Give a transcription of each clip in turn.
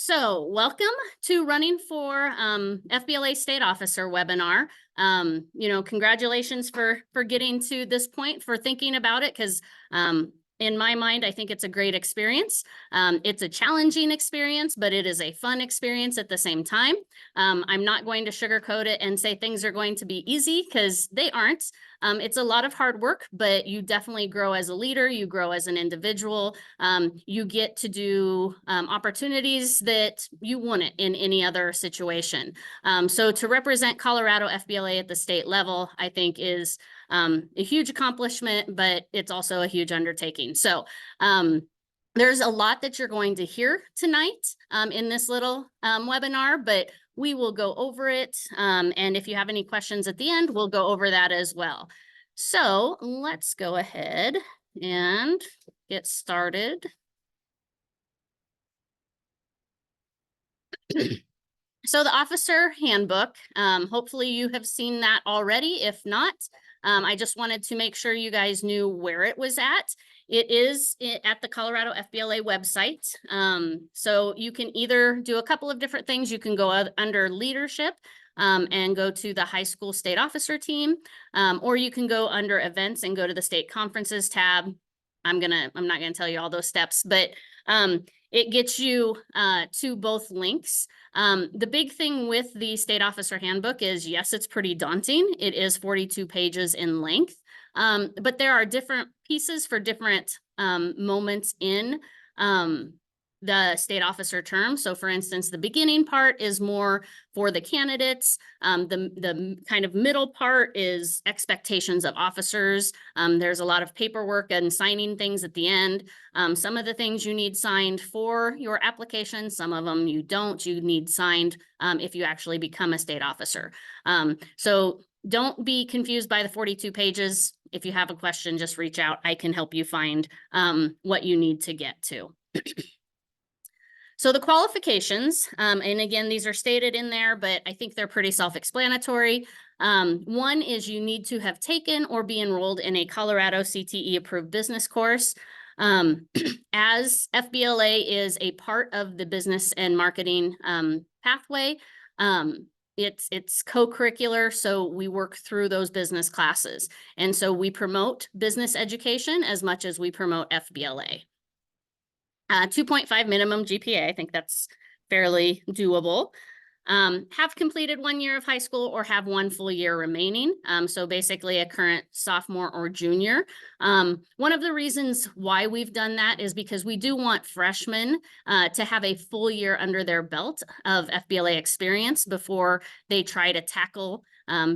So welcome to Running for FBLA State Officer webinar. Congratulations for getting to this point, for thinking about it, because in my mind, I think it's a great experience. It's a challenging experience, but it is a fun experience at the same time. I'm not going to sugarcoat it and say things are going to be easy, because they aren't. It's a lot of hard work, but you definitely grow as a leader, you grow as an individual, you get to do opportunities that you wouldn't in any other situation. So to represent Colorado FBLA at the state level, I think is a huge accomplishment, but it's also a huge undertaking. So there's a lot that you're going to hear tonight in this little webinar, but we will go over it. And if you have any questions at the end, we'll go over that as well. So let's go ahead and get started. So the officer handbook, hopefully you have seen that already. If not, I just wanted to make sure you guys knew where it was at. It is at the Colorado FBLA website. So you can either do a couple of different things. You can go under leadership and go to the high school state officer team, or you can go under events and go to the state conferences tab. I'm not gonna tell you all those steps, but it gets you to both links. The big thing with the state officer handbook is, yes, it's pretty daunting. It is 42 pages in length, but there are different pieces for different moments in the state officer term. So for instance, the beginning part is more for the candidates. The kind of middle part is expectations of officers. There's a lot of paperwork and signing things at the end. Some of the things you need signed for your application, some of them you don't. You need signed if you actually become a state officer. So don't be confused by the 42 pages. If you have a question, just reach out. I can help you find what you need to get to. So the qualifications, and again, these are stated in there, but I think they're pretty self-explanatory. One is you need to have taken or be enrolled in a Colorado CTE approved business course. As FBLA is a part of the business and marketing pathway, it's co-curricular, so we work through those business classes. And so we promote business education as much as we promote FBLA. 2.5 minimum GPA, I think that's fairly doable. Have completed 1 year of high school or have 1 full year remaining. So basically a current sophomore or junior. One of the reasons why we've done that is because we do want freshmen to have a full year under their belt of FBLA experience before they try to tackle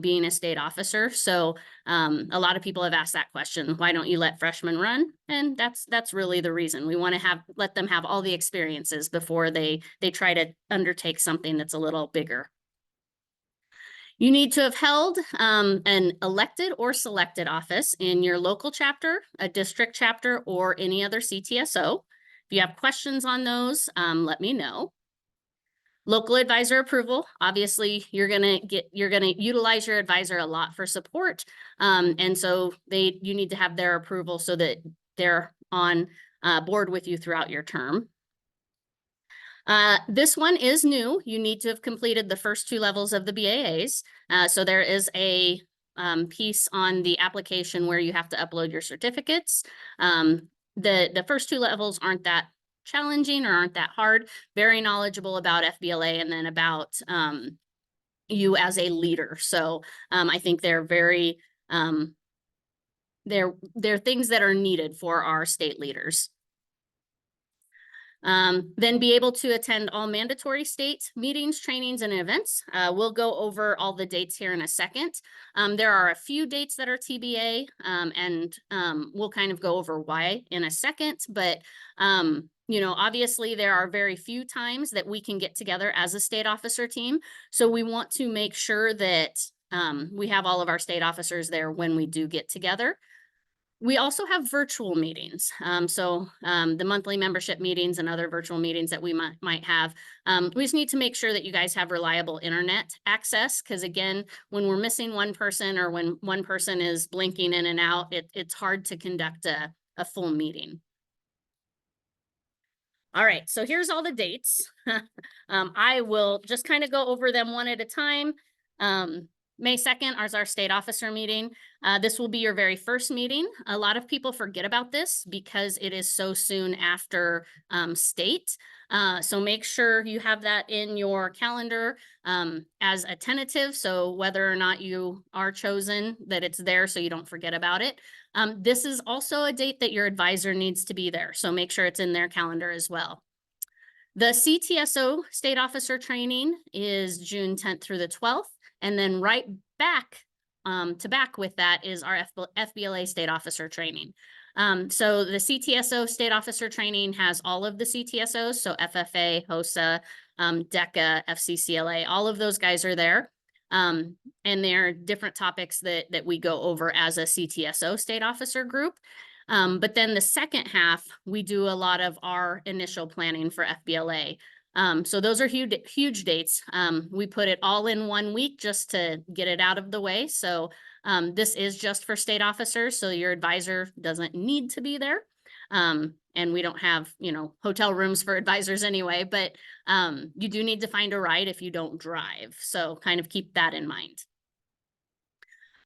being a state officer. So a lot of people have asked that question, why don't you let freshmen run? And that's really the reason. We want to let them have all the experiences before they try to undertake something that's a little bigger. You need to have held an elected or selected office in your local chapter, a district chapter, or any other CTSO. If you have questions on those, let me know. Local advisor approval. Obviously, you're gonna utilize your advisor a lot for support. And so you need to have their approval so that they're on board with you throughout your term. This one is new. You need to have completed the first 2 levels of the BAAs. So there is a piece on the application where you have to upload your certificates. The first 2 levels aren't that challenging or aren't that hard. Very knowledgeable about FBLA and then about you as a leader. So I think they're very they're things that are needed for our state leaders. Then be able to attend all mandatory state meetings, trainings, and events. We'll go over all the dates here in a second. There are a few dates that are TBA, and we'll kind of go over why in a second, but obviously there are very few times that we can get together as a state officer team. So we want to make sure that we have all of our state officers there when we do get together. We also have virtual meetings. The monthly membership meetings and other virtual meetings that we might have. We just need to make sure that you guys have reliable internet access, because again, when we're missing one person or when one person is blinking in and out, it's hard to conduct a full meeting. All right, so here's all the dates. I will just kind of go over them one at a time. May 2nd is our state officer meeting. This will be your very first meeting. A lot of people forget about this because it is so soon after state. So make sure you have that in your calendar as a tentative. So whether or not you are chosen, that it's there so you don't forget about it. This is also a date that your advisor needs to be there. So make sure it's in their calendar as well. The CTSO state officer training is June 10th through the 12th. And then right back to back with that is our FBLA state officer training. So the CTSO state officer training has all of the CTSOs. So FFA, HOSA, DECA, FCCLA, all of those guys are there. And there are different topics that we go over as a CTSO state officer group. But then the second half, we do a lot of our initial planning for FBLA. So those are huge dates. We put it all in 1 week just to get it out of the way. So this is just for state officers, so your advisor doesn't need to be there. And we don't have, hotel rooms for advisors anyway, but you do need to find a ride if you don't drive. So kind of keep that in mind.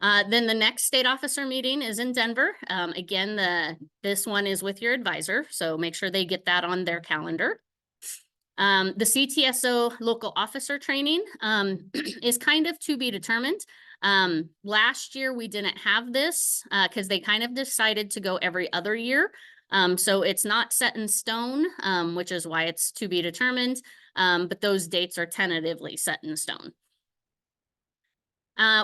Then the next state officer meeting is in Denver. Again, this one is with your advisor, so make sure they get that on their calendar. The CTSO local officer training is kind of to be determined. Last year we didn't have this because they kind of decided to go every other year. So it's not set in stone, which is why it's to be determined, but those dates are tentatively set in stone.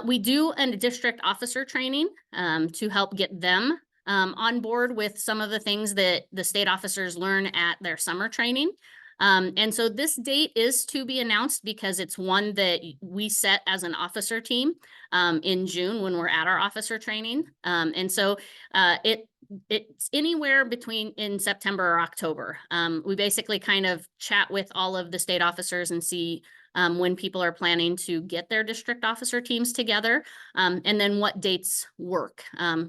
We do a district officer training to help get them on board with some of the things that the state officers learn at their summer training. And so this date is to be announced because it's one that we set as an officer team in June when we're at our officer training. And so it's anywhere between in September or October. We basically kind of chat with all of the state officers and see when people are planning to get their district officer teams together, and then what dates work.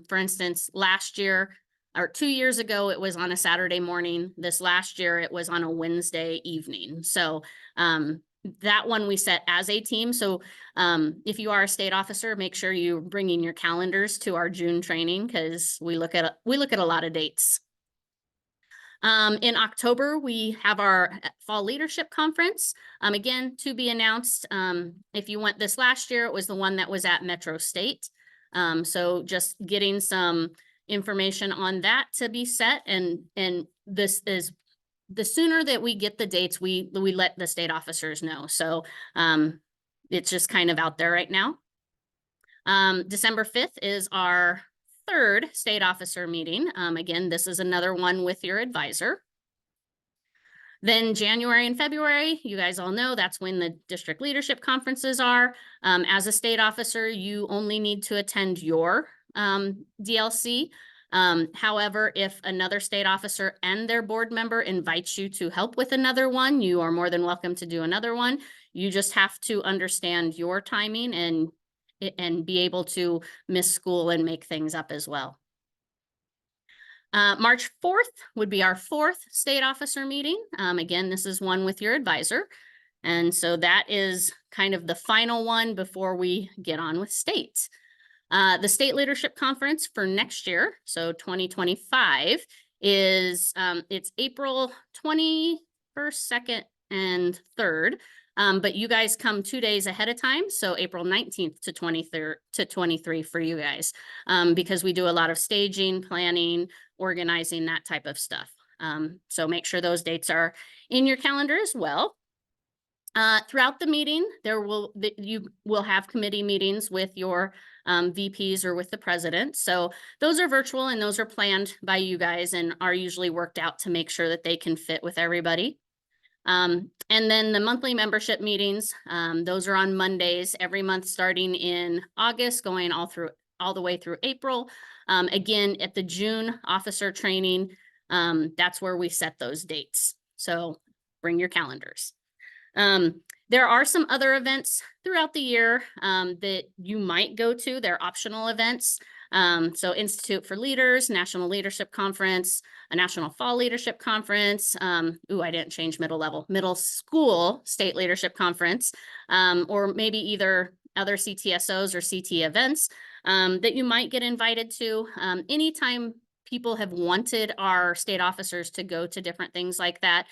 For instance, last year or 2 years ago, it was on a Saturday morning. This last year, it was on a Wednesday evening. So that one we set as a team. So if you are a state officer, make sure you bring in your calendars to our June training because we look at a lot of dates. In October, we have our Fall Leadership Conference. Again, to be announced. If you went this last year, it was the one that was at Metro State. So just getting some information on that to be set. And this is the sooner that we get the dates, we let the state officers know. So it's just kind of out there right now. December 5th is our third state officer meeting. Again, this is another one with your advisor. Then January and February, you guys all know that's when the district leadership conferences are. As a state officer, you only need to attend your DLC. However, if another state officer and their board member invites you to help with another one, you are more than welcome to do another one. You just have to understand your timing and be able to miss school and make things up as well. March 4th would be our fourth state officer meeting. Again, this is one with your advisor. And so that is kind of the final one before we get on with state. The State Leadership Conference for next year, so 2025, is it's April 21st, 2nd, and 3rd. But you guys come 2 days ahead of time, so April 19th to 23rd to 23 for you guys, because we do a lot of staging, planning, organizing, that type of stuff. So make sure those dates are in your calendar as well. Throughout the meeting, you will have committee meetings with your VPs or with the president. So those are virtual and those are planned by you guys and are usually worked out to make sure that they can fit with everybody. And then the monthly membership meetings, those are on Mondays every month starting in August, going all the way through April. Again, at the June officer training, that's where we set those dates. So bring your calendars. There are some other events throughout the year that you might go to. They're optional events. So Institute for Leaders, National Leadership Conference, a National Fall Leadership Conference. I didn't change middle school state leadership conference, or maybe either other CTSOs or CT events that you might get invited to. Anytime people have wanted our state officers to go to different things like that,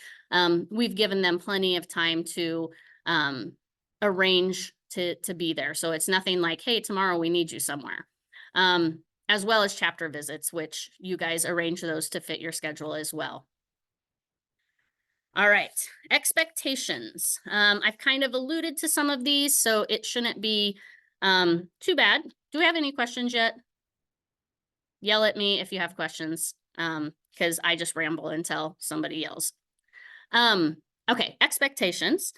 we've given them plenty of time to arrange to be there. So it's nothing like, hey, tomorrow we need you somewhere. As well as chapter visits, which you guys arrange those to fit your schedule as well. All right, expectations. I've kind of alluded to some of these, so it shouldn't be too bad. Do we have any questions yet? Yell at me if you have questions, because I just ramble until somebody yells. Okay, expectations.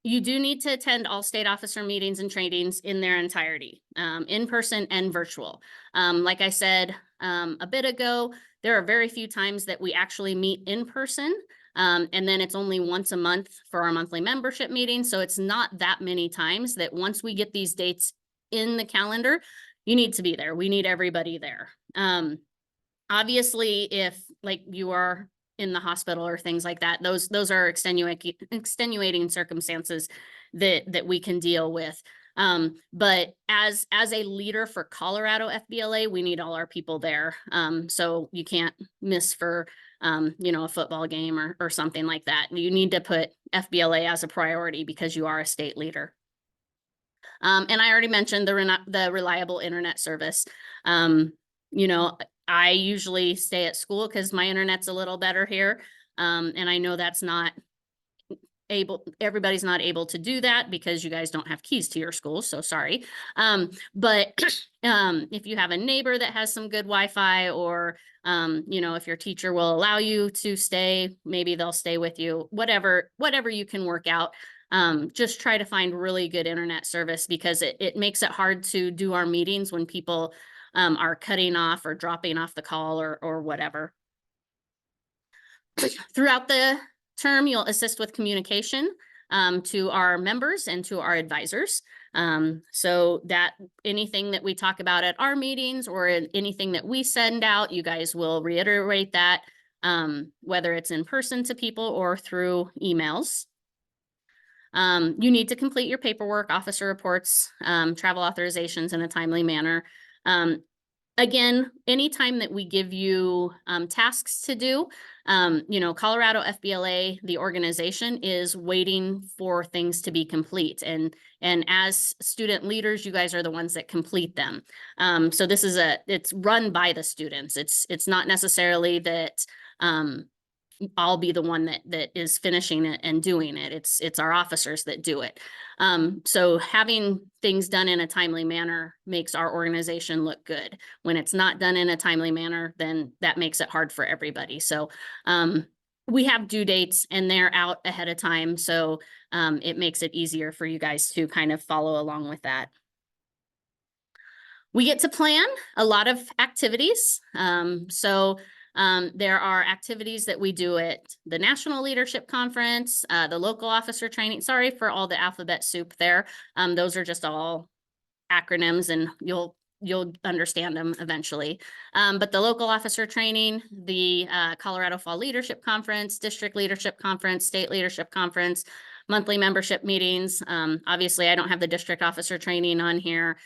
You do need to attend all state officer meetings and trainings in their entirety, in person and virtual. Like I said a bit ago, there are very few times that we actually meet in person. And then it's only once a month for our monthly membership meeting. So it's not that many times that once we get these dates in the calendar, you need to be there. We need everybody there. Obviously, if like you are in the hospital or things like that, those are extenuating circumstances that we can deal with. But as a leader for Colorado FBLA, we need all our people there. So you can't miss for a football game or something like that. You need to put FBLA as a priority because you are a state leader. And I already mentioned the reliable internet service. I usually stay at school because my internet's a little better here. And I know that's not everybody's not able to do that because you guys don't have keys to your school. So sorry. But if you have a neighbor that has some good Wi-Fi, or, if your teacher will allow you to stay, maybe they'll stay with you, whatever you can work out. Just try to find really good internet service, because it makes it hard to do our meetings when people are cutting off or dropping off the call or whatever. Throughout the term, you'll assist with communication to our members and to our advisors. So that anything that we talk about at our meetings or anything that we send out, you guys will reiterate that, whether it's in person to people or through emails. You need to complete your paperwork, officer reports, travel authorizations in a timely manner. Again, anytime that we give you tasks to do, Colorado FBLA, the organization, is waiting for things to be complete. And as student leaders, you guys are the ones that complete them. So this is it's run by the students. It's not necessarily that I'll be the one that is finishing it and doing it. It's our officers that do it. So having things done in a timely manner makes our organization look good. When it's not done in a timely manner, then that makes it hard for everybody. So we have due dates and they're out ahead of time. So it makes it easier for you guys to kind of follow along with that. We get to plan a lot of activities. There are activities that we do at the National Leadership Conference, the local officer training. Sorry for all the alphabet soup there. Those are just all acronyms, and you'll understand them eventually. But the local officer training, the Colorado Fall Leadership Conference, District Leadership Conference, State Leadership Conference, monthly membership meetings. Obviously, I don't have the district officer training on here.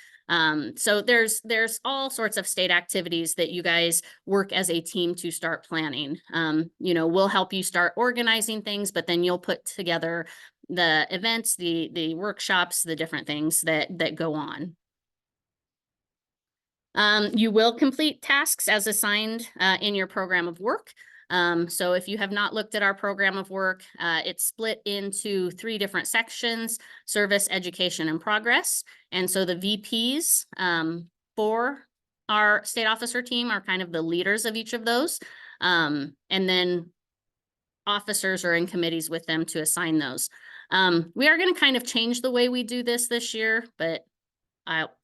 So there's all sorts of state activities that you guys work as a team to start planning. We'll help you start organizing things, but then you'll put together the events, the workshops, the different things that go on. You will complete tasks as assigned in your program of work. So if you have not looked at our program of work, it's split into 3 different sections: service, education, and progress. And so the VPs for our state officer team are kind of the leaders of each of those. And then officers are in committees with them to assign those. We are going to kind of change the way we do this year, but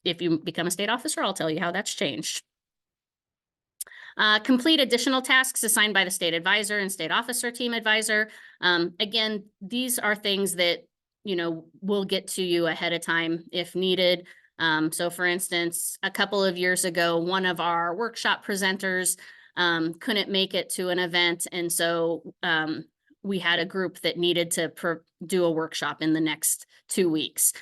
if you become a state officer, I'll tell you how that's changed. Complete additional tasks assigned by the state advisor and state officer team advisor. Again, these are things that, we'll get to you ahead of time if needed. So for instance, a couple of years ago, one of our workshop presenters couldn't make it to an event. And so we had a group that needed to do a workshop in the next 2 weeks.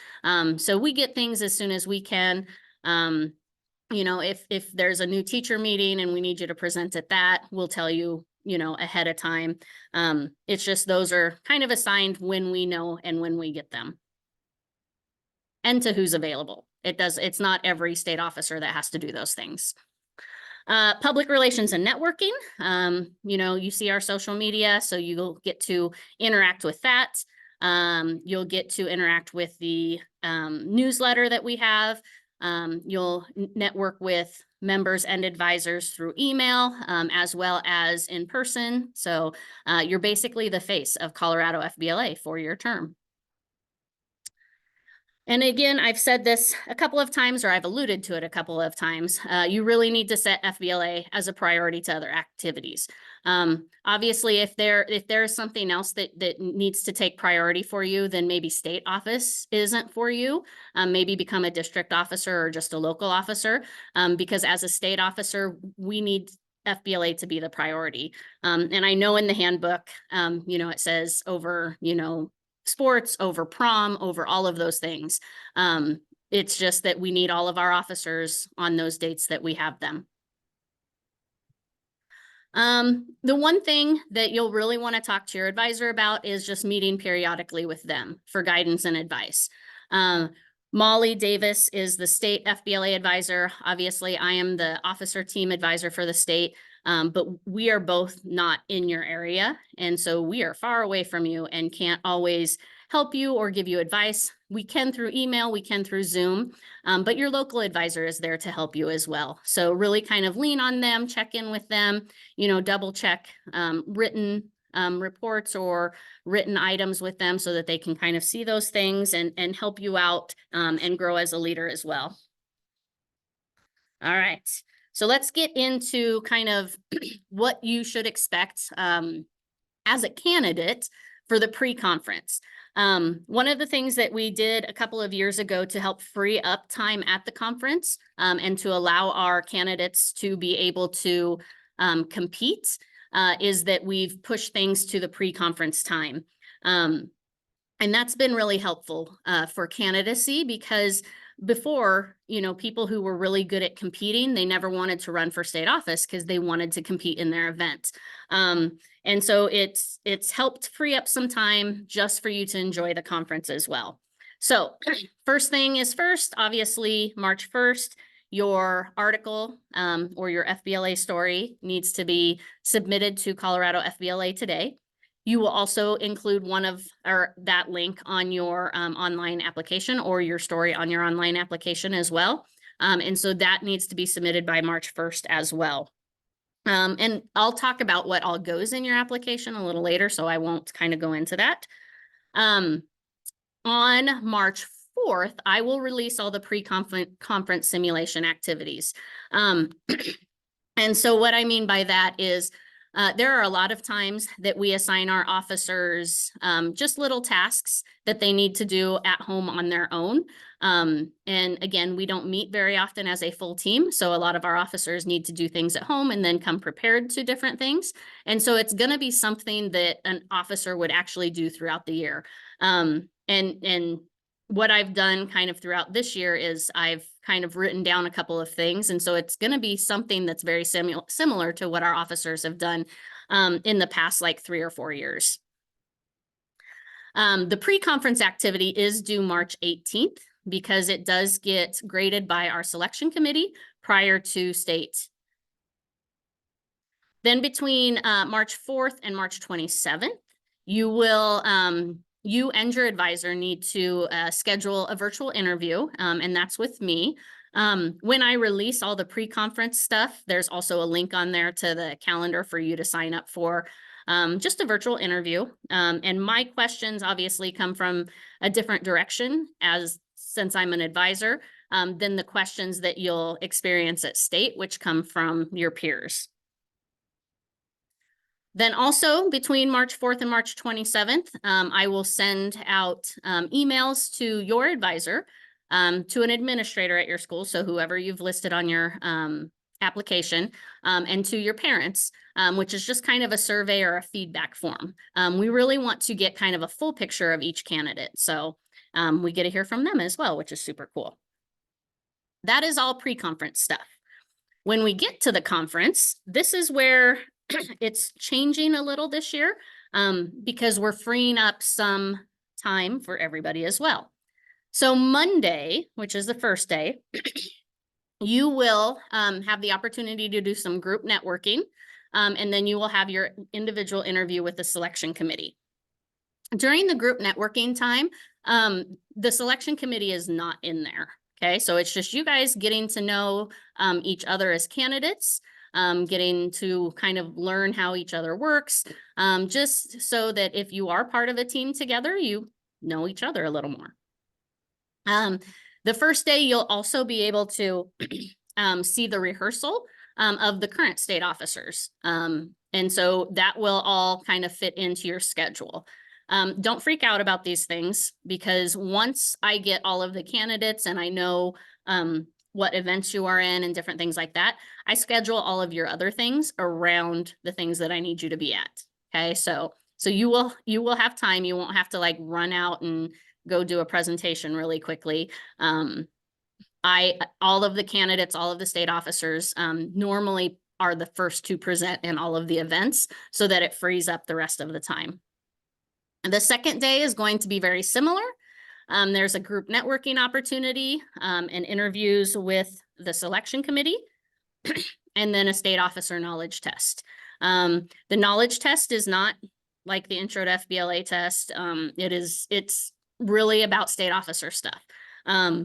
So we get things as soon as we can. You know, if there's a new teacher meeting and we need you to present at that, we'll tell you, you know, ahead of time. It's just those are kind of assigned when we know and when we get them. And to who's available. It's not every state officer that has to do those things. Public relations and networking. You know, you see our social media, so you'll get to interact with that. You'll get to interact with the newsletter that we have. You'll network with members and advisors through email, as well as in person. So you're basically the face of Colorado FBLA for your term. And again, I've said this a couple of times, or I've alluded to it a couple of times. You really need to set FBLA as a priority to other activities. Obviously, if there is something else that needs to take priority for you, then maybe state office isn't for you. Maybe become a district officer or just a local officer, because as a state officer, we need FBLA to be the priority. And I know in the handbook, you know, it says over, you know, sports, over prom, over all of those things. It's just that we need all of our officers on those dates that we have them. The one thing that you'll really want to talk to your advisor about is just meeting periodically with them for guidance and advice. Molly Davis is the state FBLA advisor. Obviously, I am the officer team advisor for the state, but we are both not in your area. And so we are far away from you and can't always help you or give you advice. We can through email, we can through Zoom, but your local advisor is there to help you as well. So really kind of lean on them, check in with them, you know, double check written reports or written items with them so that they can kind of see those things and help you out and grow as a leader as well. All right, so let's get into kind of what you should expect as a candidate for the pre-conference. One of the things that we did a couple of years ago to help free up time at the conference and to allow our candidates to be able to compete is that we've pushed things to the pre-conference time. And that's been really helpful for candidacy because before, you know, people who were really good at competing, they never wanted to run for state office because they wanted to compete in their event. And so it's helped free up some time just for you to enjoy the conference as well. So first thing is first, obviously, March 1st, your article or your FBLA story needs to be submitted to Colorado FBLA Today. You will also include that link on your online application or your story on your online application as well. And so that needs to be submitted by March 1st as well. And I'll talk about what all goes in your application a little later, so I won't kind of go into that. On March 4th, I will release all the pre-conference simulation activities. And so what I mean by that is there are a lot of times that we assign our officers just little tasks that they need to do at home on their own. And again, we don't meet very often as a full team. So a lot of our officers need to do things at home and then come prepared to different things. And so it's going to be something that an officer would actually do throughout the year. And what I've done kind of throughout this year is I've kind of written down a couple of things. And so it's going to be something that's very similar to what our officers have done in the past, like 3 or 4 years. The pre-conference activity is due March 18th because it does get graded by our selection committee prior to state. Then between March 4th and March 27th, you will you and your advisor need to schedule a virtual interview, and that's with me. When I release all the pre-conference stuff, there's also a link on there to the calendar for you to sign up for just a virtual interview. And my questions obviously come from a different direction since I'm an advisor than the questions that you'll experience at state, which come from your peers. Then also between March 4th and March 27th, I will send out emails to your advisor to an administrator at your school, so whoever you've listed on your application, and to your parents, which is just kind of a survey or a feedback form. We really want to get kind of a full picture of each candidate. So we get to hear from them as well, which is super cool. That is all pre-conference stuff. When we get to the conference, this is where it's changing a little this year, because we're freeing up some time for everybody as well. So Monday, which is the first day, you will have the opportunity to do some group networking, and then you will have your individual interview with the selection committee. During the group networking time, the selection committee is not in there. Okay, so it's just you guys getting to know each other as candidates, getting to kind of learn how each other works, just so that if you are part of a team together, you know each other a little more. The first day, you'll also be able to see the rehearsal of the current state officers. And so that will all kind of fit into your schedule. Don't freak out about these things, because once I get all of the candidates and I know what events you are in and different things like that, I schedule all of your other things around the things that I need you to be at. Okay, so you will have time. You won't have to like run out and go do a presentation really quickly. All of the candidates, all of the state officers normally are the first to present in all of the events, so that it frees up the rest of the time. The second day is going to be very similar. There's a group networking opportunity and interviews with the selection committee, and then a state officer knowledge test. The knowledge test is not like the intro to FBLA test. It's really about state officer stuff.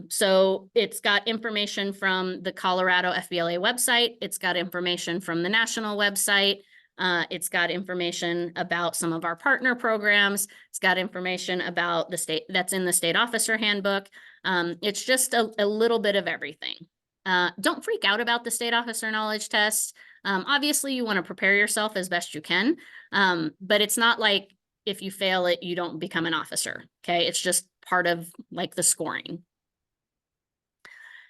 So it's got information from the Colorado FBLA website. It's got information from the national website. It's got information about some of our partner programs. It's got information about the state that's in the state officer handbook. It's just a little bit of everything. Don't freak out about the state officer knowledge test. Obviously you want to prepare yourself as best you can. But it's not like if you fail it, you don't become an officer. Okay. It's just part of like the scoring.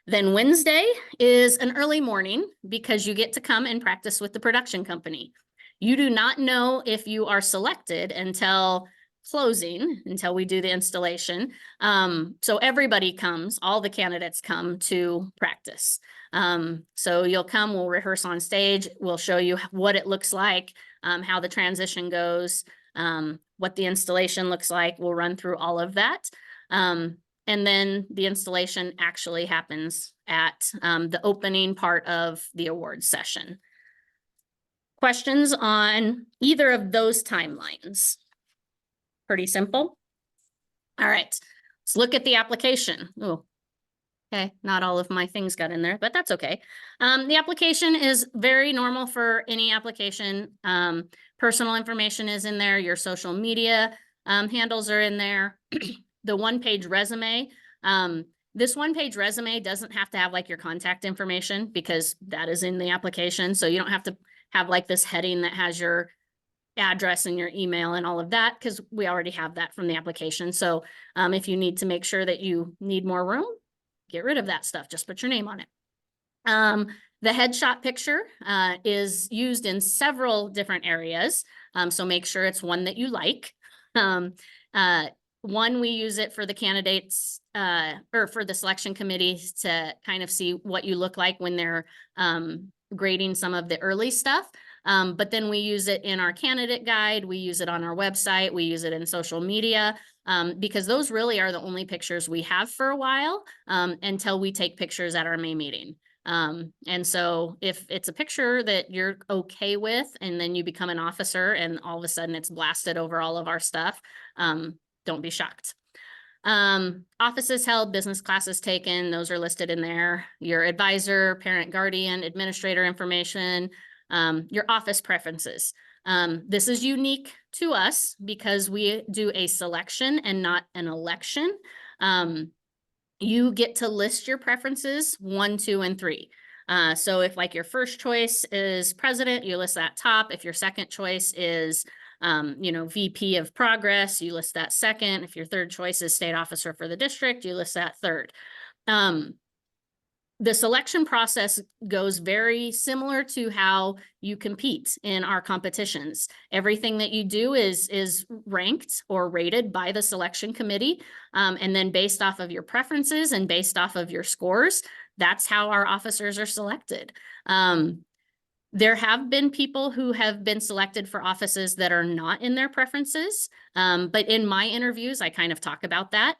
Then Wednesday is an early morning, because you get to come and practice with the production company. You do not know if you are selected until closing, until we do the installation. So everybody comes, all the candidates come to practice. So you'll come, we'll rehearse on stage, we'll show you what it looks like, how the transition goes, what the installation looks like. We'll run through all of that. And then the installation actually happens at the opening part of the awards session. Questions on either of those timelines? Pretty simple. All right, let's look at the application. Oh, okay, not all of my things got in there, but that's okay. The application is very normal for any application. Personal information is in there. Your social media handles are in there. The one-page resume. This one-page resume doesn't have to have like your contact information, because that is in the application. So you don't have to have like this heading that has your address and your email and all of that, because we already have that from the application. So if you need to make sure that you need more room, get rid of that stuff. Just put your name on it. The headshot picture is used in several different areas. So make sure it's one that you like. One, we use it for the candidates or for the selection committees to kind of see what you look like when they're grading some of the early stuff. But then we use it in our candidate guide. We use it on our website. We use it in social media because those really are the only pictures we have for a while until we take pictures at our May meeting. And so if it's a picture that you're okay with, and then you become an officer and all of a sudden it's blasted over all of our stuff, don't be shocked. Offices held, business classes taken, those are listed in there. Your advisor, parent, guardian, administrator information, your office preferences. This is unique to us because we do a selection and not an election. You get to list your preferences 1, 2, and 3. So if like your first choice is president, you list that top. If your second choice is VP of progress, you list that second. If your third choice is state officer for the district, you list that third. The selection process goes very similar to how you compete in our competitions. Everything that you do is ranked or rated by the selection committee. And then based off of your preferences and based off of your scores, that's how our officers are selected. There have been people who have been selected for offices that are not in their preferences. But in my interviews, I kind of talk about that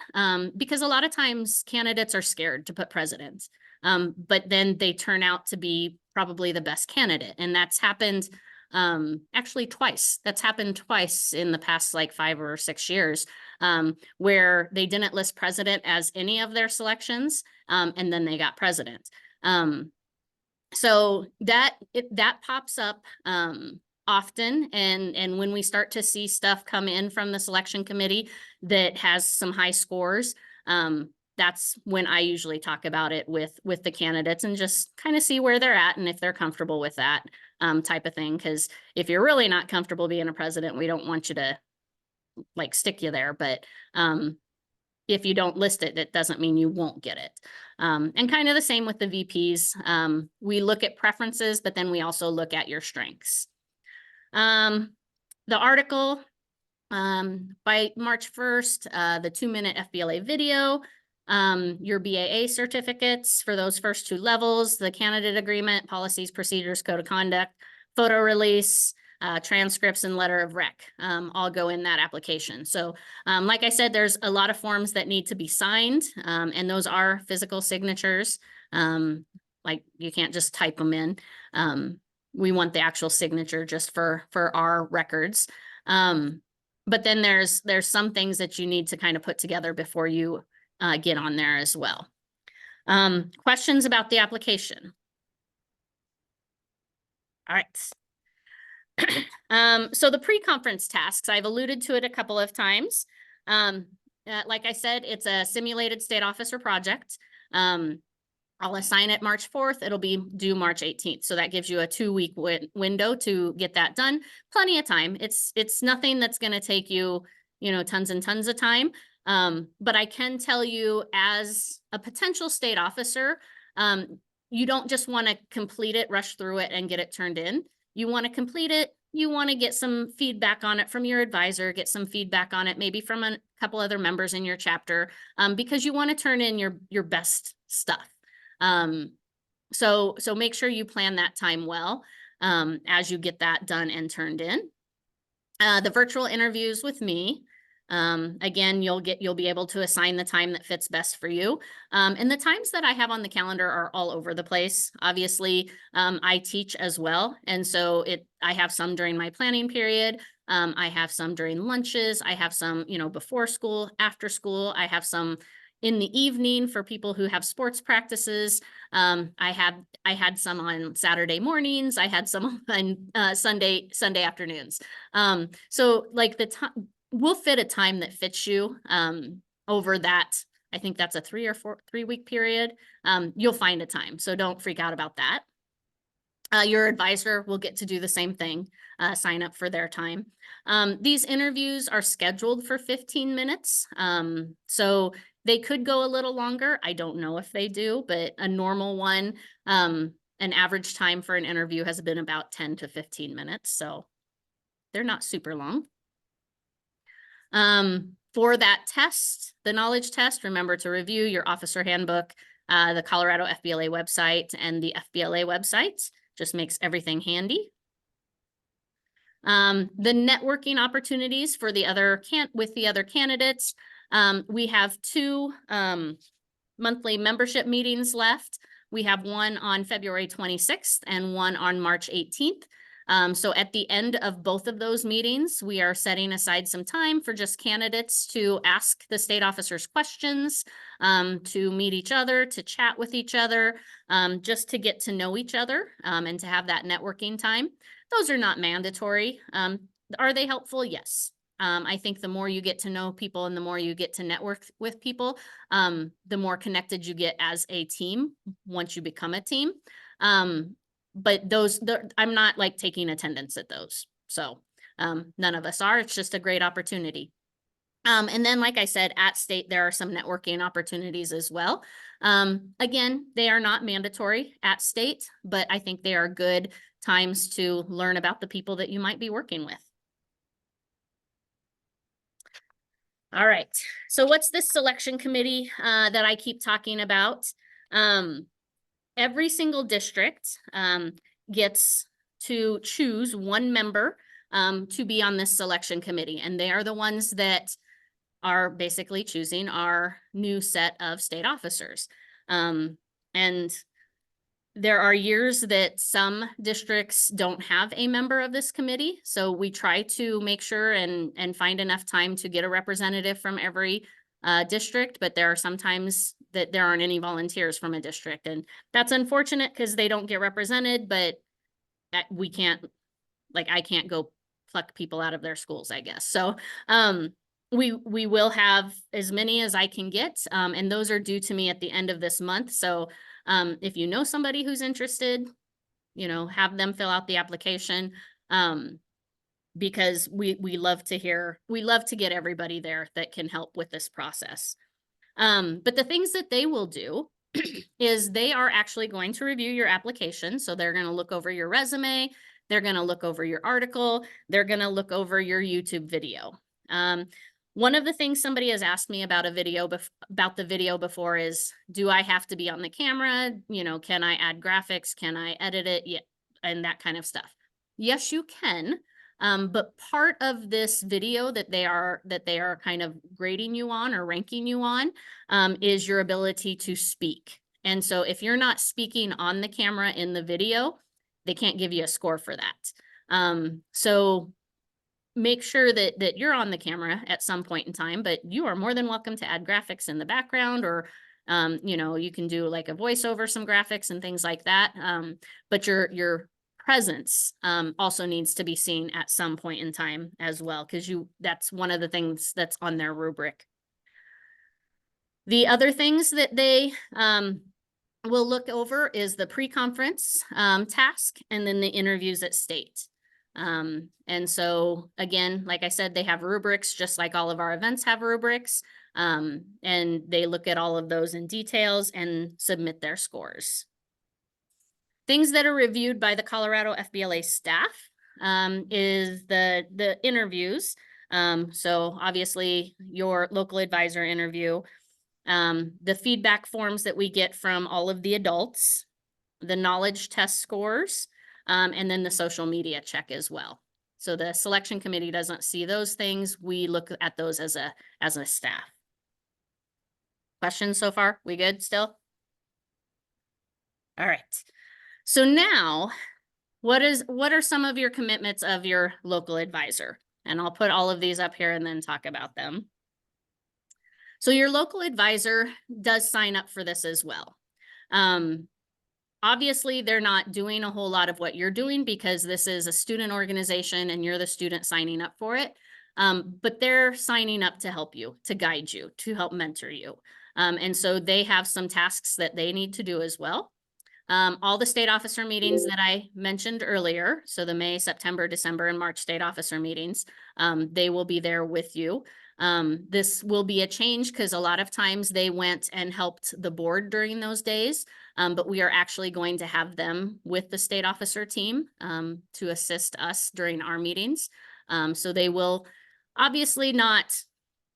because a lot of times candidates are scared to put president. But then they turn out to be probably the best candidate. And that's happened actually twice. That's happened twice in the past like 5 or 6 years where they didn't list president as any of their selections and then they got president. So that pops up often, and when we start to see stuff come in from the selection committee that has some high scores, that's when I usually talk about it with the candidates and just kind of see where they're at and if they're comfortable with that type of thing. Because if you're really not comfortable being a president, we don't want you to like stick you there. But if you don't list it, it doesn't mean you won't get it. And kind of the same with the VPs. We look at preferences, but then we also look at your strengths. The article, by March 1st, the 2-minute FBLA video, your BAA certificates for those first 2 levels, the candidate agreement, policies, procedures, code of conduct, photo release, transcripts and letter of rec all go in that application. So like I said, there's a lot of forms that need to be signed and those are physical signatures. Like you can't just type them in. We want the actual signature just for our records. But then there's some things that you need to kind of put together before you get on there as well. Questions about the application? All right. So the pre-conference tasks, I've alluded to it a couple of times. Like I said, it's a simulated state officer project. I'll assign it March 4th. It'll be due March 18th. So that gives you a 2-week window to get that done. Plenty of time. It's nothing that's going to take you, tons and tons of time. But I can tell you as a potential state officer, you don't just want to complete it, rush through it and get it turned in. You want to complete it. You want to get some feedback on it from your advisor, get some feedback on it, maybe from a couple other members in your chapter, because you want to turn in your best stuff. So make sure you plan that time well as you get that done and turned in. The virtual interviews with me. Again, you'll be able to assign the time that fits best for you. And the times that I have on the calendar are all over the place. Obviously, I teach as well. And so I have some during my planning period. I have some during lunches. I have some, before school, after school. I have some in the evening for people who have sports practices. I had some on Saturday mornings. I had some on Sunday afternoons. So like the time, we'll fit a time that fits you over that. I think that's a 3-week period. You'll find a time, so don't freak out about that. Your advisor will get to do the same thing, sign up for their time. These interviews are scheduled for 15 minutes. So they could go a little longer. I don't know if they do, but a normal one, an average time for an interview has been about 10 to 15 minutes. So they're not super long. For that test, the knowledge test, remember to review your officer handbook, the Colorado FBLA website and the FBLA website. Just makes everything handy. The networking opportunities for with the other candidates. We have 2 monthly membership meetings left. We have one on February 26th and one on March 18th. So at the end of both of those meetings, we are setting aside some time for just candidates to ask the state officers questions, to meet each other, to chat with each other, just to get to know each other and to have that networking time. Those are not mandatory. Are they helpful? Yes. I think the more you get to know people and the more you get to network with people, the more connected you get as a team once you become a team. But I'm not like taking attendance at those. So none of us are. It's just a great opportunity. And then, like I said, at state, there are some networking opportunities as well. Again, they are not mandatory at state, but I think they are good times to learn about the people that you might be working with. All right, so what's this selection committee that I keep talking about? Every single district gets to choose one member to be on this selection committee, and they are the ones that are basically choosing our new set of state officers. And there are years that some districts don't have a member of this committee. So we try to make sure and find enough time to get a representative from every district, but there are sometimes that there aren't any volunteers from a district. And that's unfortunate because they don't get represented, but we can't, like, I can't go pluck people out of their schools, I guess. So we will have as many as I can get, and those are due to me at the end of this month. So if you know somebody who's interested, you know, have them fill out the application, because we love to get everybody there that can help with this process. But the things that they will do is they are actually going to review your application. So they're going to look over your resume, they're going to look over your article, they're going to look over your YouTube video. One of the things somebody has asked me about about the video before is, do I have to be on the camera? You know, can I add graphics? Can I edit it? Yeah, and that kind of stuff. Yes, you can. But part of this video that they are kind of grading you on or ranking you on is your ability to speak. And so if you're not speaking on the camera in the video, they can't give you a score for that. So make sure that you're on the camera at some point in time, but you are more than welcome to add graphics in the background, or you know, you can do like a voiceover, some graphics and things like that. But your presence also needs to be seen at some point in time as well, because that's one of the things that's on their rubric. The other things that they will look over is the pre-conference task, and then the interviews at state. And so again, like I said, they have rubrics just like all of our events have rubrics, and they look at all of those in details and submit their scores. Things that are reviewed by the Colorado FBLA staff is the interviews. So obviously your local advisor interview, the feedback forms that we get from all of the adults, the knowledge test scores, and then the social media check as well. So the selection committee doesn't see those things. We look at those as a staff. Questions so far? We good still? All right. So now, what are some of your commitments of your local advisor? And I'll put all of these up here and then talk about them. So your local advisor does sign up for this as well. Obviously, they're not doing a whole lot of what you're doing because this is a student organization and you're the student signing up for it. But they're signing up to help you, to guide you, to help mentor you. And so they have some tasks that they need to do as well. All the state officer meetings that I mentioned earlier, so the May, September, December, and March state officer meetings, they will be there with you. This will be a change because a lot of times they went and helped the board during those days, but we are actually going to have them with the state officer team to assist us during our meetings. So they will obviously not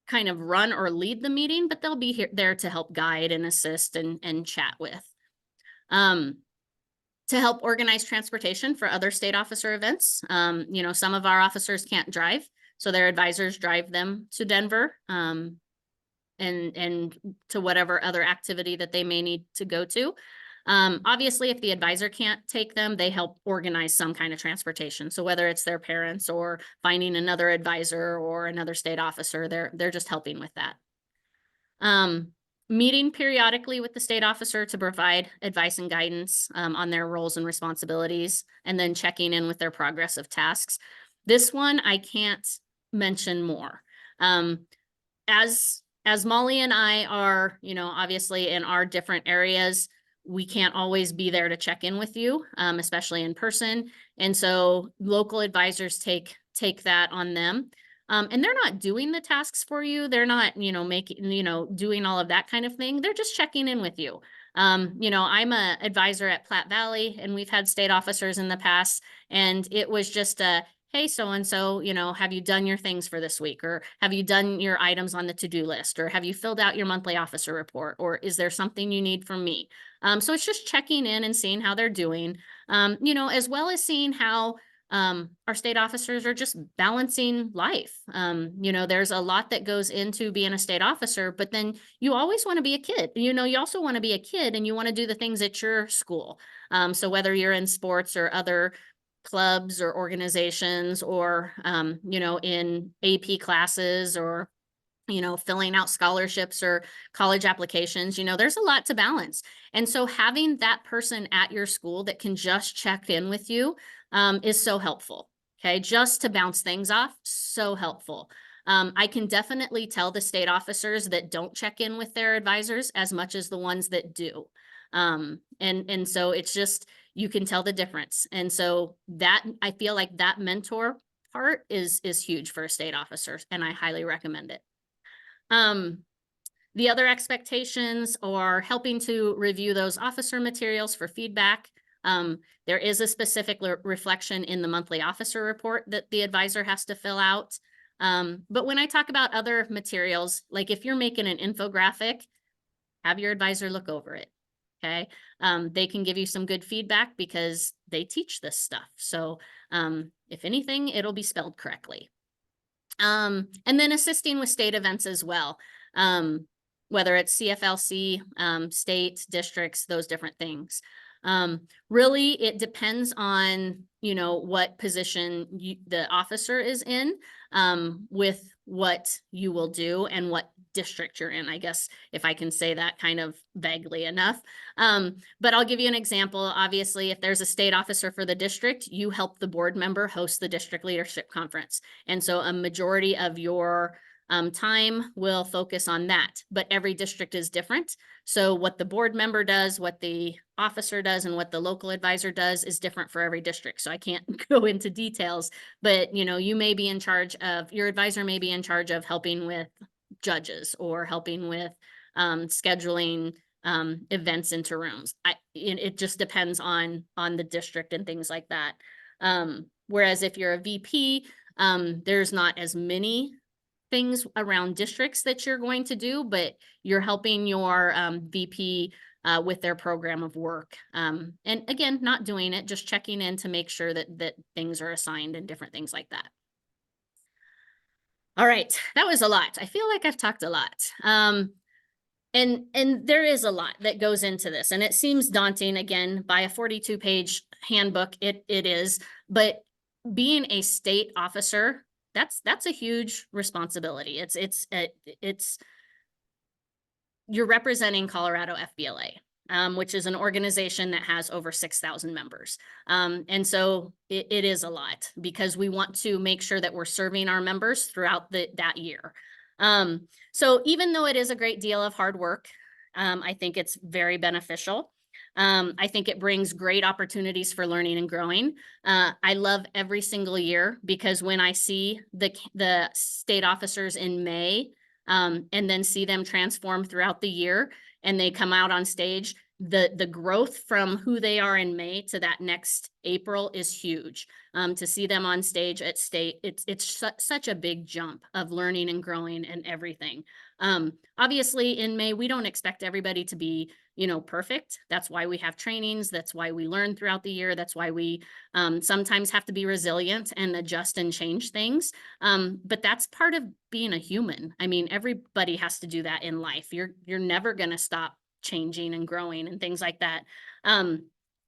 kind of run or lead the meeting, but they'll be there to help guide and assist and chat with. To help organize transportation for other state officer events. You know, some of our officers can't drive, so their advisors drive them to Denver and to whatever other activity that they may need to go to. Obviously, if the advisor can't take them, they help organize some kind of transportation. So whether it's their parents or finding another advisor or another state officer, they're just helping with that. Meeting periodically with the state officer to provide advice and guidance on their roles and responsibilities, and then checking in with their progress of tasks. This one I can't mention more. As Molly and I are, you know, obviously in our different areas, we can't always be there to check in with you, especially in person. And so local advisors take that on them. And they're not doing the tasks for you. They're not, doing all of that kind of thing. They're just checking in with you. I'm a advisor at Platte Valley, and we've had state officers in the past, and it was just a, hey, so-and-so, have you done your things for this week? Or have you done your items on the to-do list? Or have you filled out your monthly officer report? Or is there something you need from me? So it's just checking in and seeing how they're doing, as well as seeing how our state officers are just balancing life. There's a lot that goes into being a state officer, but then you always want to be a kid. You also want to be a kid and you want to do the things at your school. So whether you're in sports or other clubs or organizations or, in AP classes or filling out scholarships or college applications, there's a lot to balance. And so having that person at your school that can just check in with you is so helpful. Okay. Just to bounce things off, so helpful. I can definitely tell the state officers that don't check in with their advisors as much as the ones that do. And so it's just, you can tell the difference. And so that, I feel like that mentor part is huge for a state officer, and I highly recommend it. The other expectations are helping to review those officer materials for feedback. There is a specific reflection in the monthly officer report that the advisor has to fill out. But when I talk about other materials, like if you're making an infographic, have your advisor look over it. Okay. They can give you some good feedback because they teach this stuff. So if anything, it'll be spelled correctly. And then assisting with state events as well, whether it's CFLC, state, districts, those different things. Really, it depends on, what position the officer is in, with what you will do and what district you're in, I guess, if I can say that kind of vaguely enough. But I'll give you an example. Obviously, if there's a state officer for the district, you help the board member host the district leadership conference. And so a majority of your time will focus on that, but every district is different. So what the board member does, what the officer does, and what the local advisor does is different for every district. So I can't go into details, but you may be in charge of, your advisor may be in charge of helping with judges or helping with scheduling events into rooms. It just depends on the district and things like that. Whereas if you're a VP, there's not as many things around districts that you're going to do, but you're helping your VP with their program of work. And again, not doing it, just checking in to make sure that things are assigned and different things like that. All right, that was a lot. I feel like I've talked a lot. And there is a lot that goes into this, and it seems daunting. Again, by a 42-page handbook, it is, but being a state officer, that's a huge responsibility. It's you're representing Colorado FBLA, which is an organization that has over 6,000 members. And so it is a lot because we want to make sure that we're serving our members throughout that year. So even though it is a great deal of hard work, I think it's very beneficial. I think it brings great opportunities for learning and growing. I love every single year because when I see the state officers in May, and then see them transform throughout the year and they come out on stage, the growth from who they are in May to that next April is huge. To see them on stage at state, it's such a big jump of learning and growing and everything. Obviously in May, we don't expect everybody to be, perfect. That's why we have trainings. That's why we learn throughout the year. That's why we sometimes have to be resilient and adjust and change things. But that's part of being a human. I mean, everybody has to do that in life. You're never going to stop changing and growing and things like that.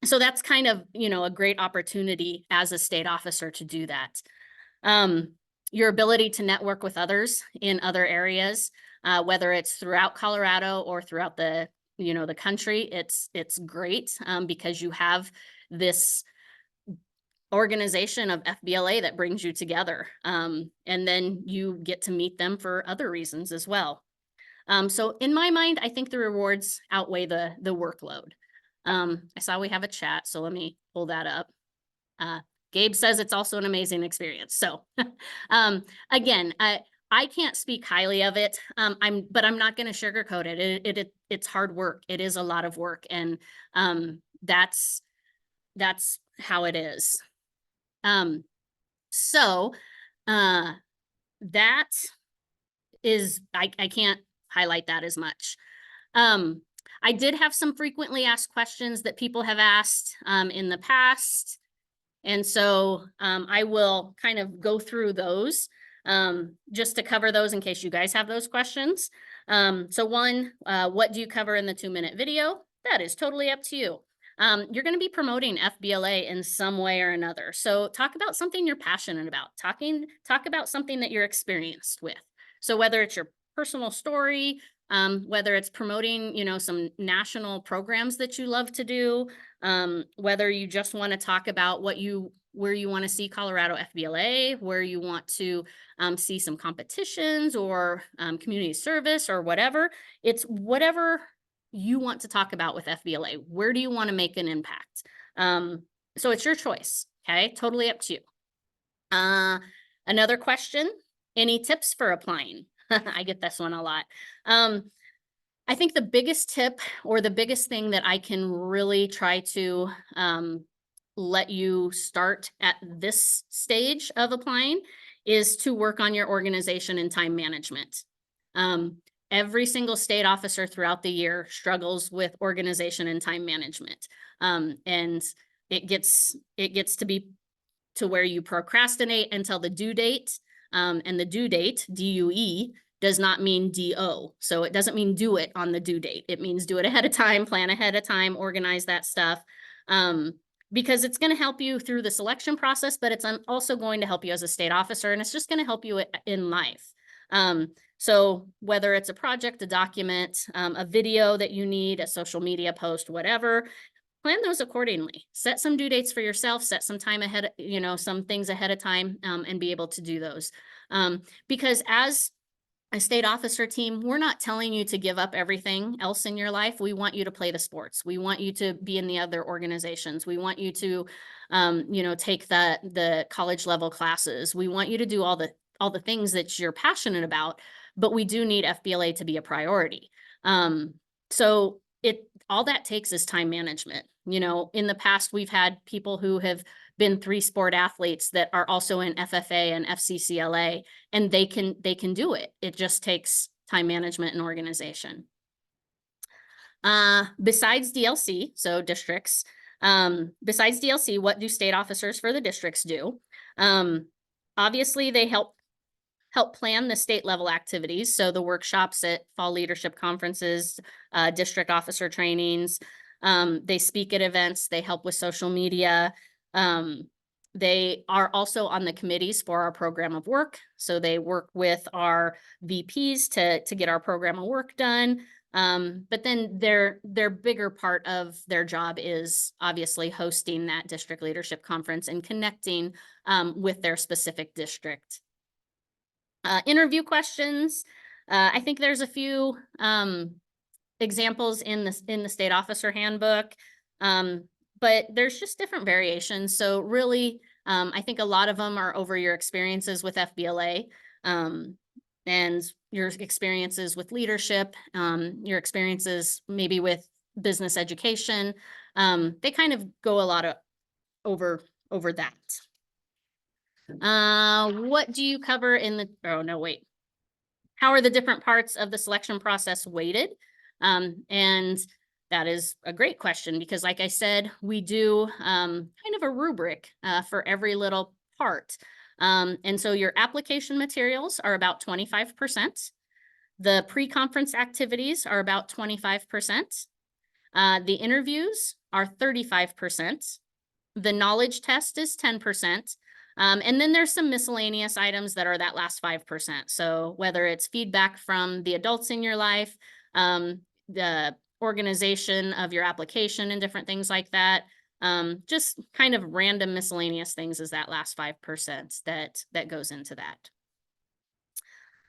So that's kind of, a great opportunity as a state officer to do that. Your ability to network with others in other areas, whether it's throughout Colorado or throughout the country, it's great because you have this organization of FBLA that brings you together. And then you get to meet them for other reasons as well. So in my mind, I think the rewards outweigh the workload. I saw we have a chat, so let me pull that up. Gabe says it's also an amazing experience. So again, I can't speak highly of it. But I'm not going to sugarcoat it. It's hard work. It is a lot of work. And that's how it is. So that is, I can't highlight that as much. I did have some frequently asked questions that people have asked in the past. And so I will kind of go through those just to cover those in case you guys have those questions. So one, what do you cover in the 2-minute video? That is totally up to you. You're going to be promoting FBLA in some way or another. So talk about something you're passionate about. Talk about something that you're experienced with. So whether it's your personal story, whether it's promoting, you know, some national programs that you love to do, whether you just want to talk about where you want to see Colorado FBLA, where you want to see some competitions or community service or whatever. It's whatever you want to talk about with FBLA. Where do you want to make an impact? So it's your choice. Okay, totally up to you. Another question, any tips for applying? I get this one a lot. I think the biggest tip or the biggest thing that I can really try to let you start at this stage of applying is to work on your organization and time management. Every single state officer throughout the year struggles with organization and time management. And it gets to be to where you procrastinate until the due date. And the due date, DUE, does not mean DO. So it doesn't mean do it on the due date. It means do it ahead of time, plan ahead of time, organize that stuff. Because it's going to help you through the selection process, but it's also going to help you as a state officer, and it's just going to help you in life. So whether it's a project, a document, a video that you need, a social media post, whatever, plan those accordingly. Set some due dates for yourself, set some time ahead, you know, some things ahead of time, and be able to do those. Because as a state officer team, we're not telling you to give up everything else in your life. We want you to play the sports. We want you to be in the other organizations. We want you to, you know, take the college level classes. We want you to do all the things that you're passionate about, but we do need FBLA to be a priority. So all that takes is time management. You know, in the past, we've had people who have been 3-sport athletes that are also in FFA and FCCLA, and they can do it. It just takes time management and organization. Besides DLC, so districts, besides DLC, what do state officers for the districts do? Obviously, they help plan the state level activities. So the workshops at fall leadership conferences, district officer trainings, they speak at events, they help with social media. They are also on the committees for our program of work. So they work with our VPs to get our program of work done. But then their bigger part of their job is obviously hosting that district leadership conference and connecting with their specific district. Interview questions. I think there's a few examples in the state officer handbook, but there's just different variations. So really, I think a lot of them are over your experiences with FBLA and your experiences with leadership, your experiences maybe with business education. They kind of go a lot over that. What do you cover in the, oh no, wait. How are the different parts of the selection process weighted? And that is a great question because like I said, we do kind of a rubric for every little part. And so your application materials are about 25%. The pre-conference activities are about 25%. The interviews are 35%. The knowledge test is 10%. And then there's some miscellaneous items that are that last 5%. So whether it's feedback from the adults in your life, the organization of your application and different things like that, just kind of random miscellaneous things is that last 5% that goes into that.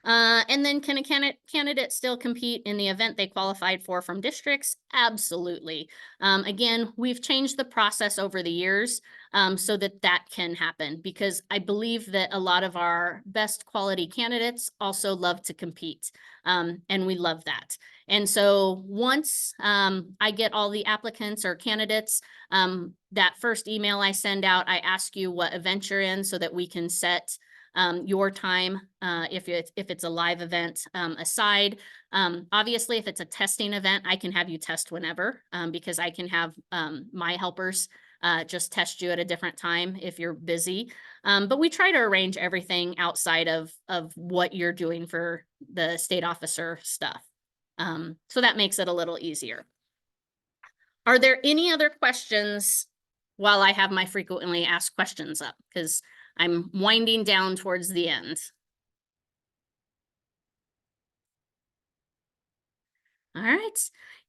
And then can a candidate still compete in the event they qualified for from districts? Absolutely. Again, we've changed the process over the years so that that can happen, because I believe that a lot of our best quality candidates also love to compete. And we love that. And so once I get all the applicants or candidates, that first email I send out, I ask you what event you're in so that we can set your time, if it's a live event, aside. Obviously, if it's a testing event, I can have you test whenever, because I can have my helpers just test you at a different time if you're busy. But we try to arrange everything outside of what you're doing for the state officer stuff. So that makes it a little easier. Are there any other questions while I have my frequently asked questions up? Because I'm winding down towards the end. All right.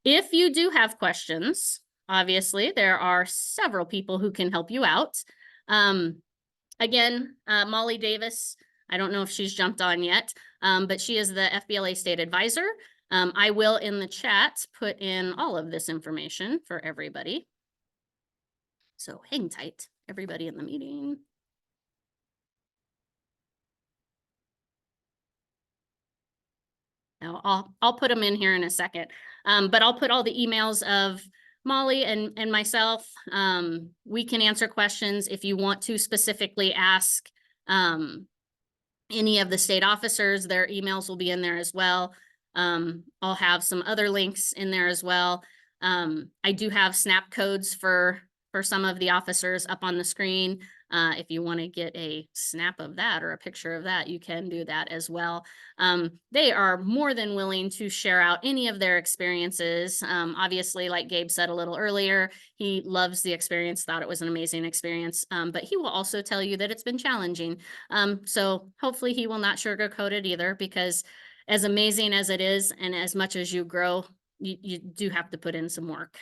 If you do have questions, obviously there are several people who can help you out. Again, Molly Davis, I don't know if she's jumped on yet, but she is the FBLA State Advisor. I will in the chat put in all of this information for everybody. So hang tight, everybody in the meeting. Now I'll put them in here in a second, but I'll put all the emails of Molly and myself. We can answer questions if you want to specifically ask any of the state officers. Their emails will be in there as well. I'll have some other links in there as well. I do have snap codes for some of the officers up on the screen. If you want to get a snap of that or a picture of that, you can do that as well. They are more than willing to share out any of their experiences. Obviously, like Gabe said a little earlier, he loves the experience, thought it was an amazing experience, but he will also tell you that it's been challenging. So hopefully he will not sugarcoat it either, because as amazing as it is and as much as you grow, you do have to put in some work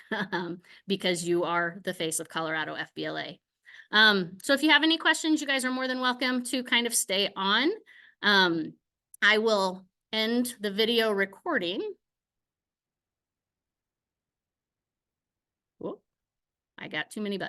because you are the face of Colorado FBLA. So if you have any questions, you guys are more than welcome to kind of stay on. I will end the video recording. Whoop, I got too many buttons.